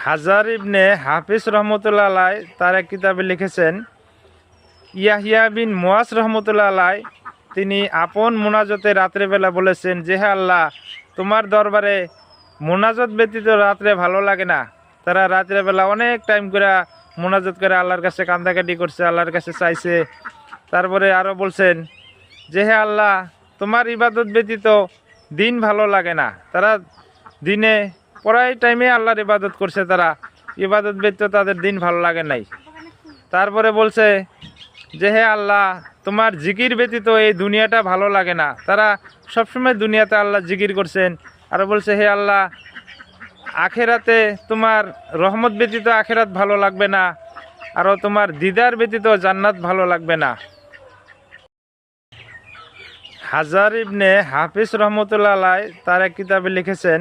হাজার ইবনে হাফিজ রহমতুল্লাহ আলাই তার এক কিতাবে লিখেছেন, ইয়াহিয়া বিন মুয়াজ রহমতুল্লাহ আলাই তিনি আপন মোনাজতে রাত্রেবেলা বলেছেন যে হে আল্লাহ, তোমার দরবারে মোনাজত ব্যতীত রাত্রে ভালো লাগে না। তারা রাত্রেবেলা অনেক টাইম করে মোনাজত করে আল্লাহর কাছে কান্দাকাটি করছে, আল্লাহর কাছে চাইছে। তারপরে আরও বলছেন যে হে আল্লাহ, তোমার ইবাদত ব্যতীত দিন ভালো লাগে না। তারা দিনে পড়াই টাইমে আল্লাহর ইবাদত করছে, তারা ইবাদত ব্যতীত তাদের দিন ভালো লাগে নাই। তারপরে বলছে যে হে আল্লাহ, তোমার জিকির ব্যতীত এই দুনিয়াটা ভালো লাগে না। তারা সবসময় দুনিয়াতে আল্লাহ জিকির করছেন। আর বলছে হে আল্লাহ, আখেরাতে তোমার রহমত ব্যতীত আখেরাত ভালো লাগবে না, আরও তোমার দিদার ব্যতীত জান্নাত ভালো লাগবে না। হাজার ইবনে হাফিজ রহমতুল্লাহ আলাই তার এক কিতাবে লিখেছেন,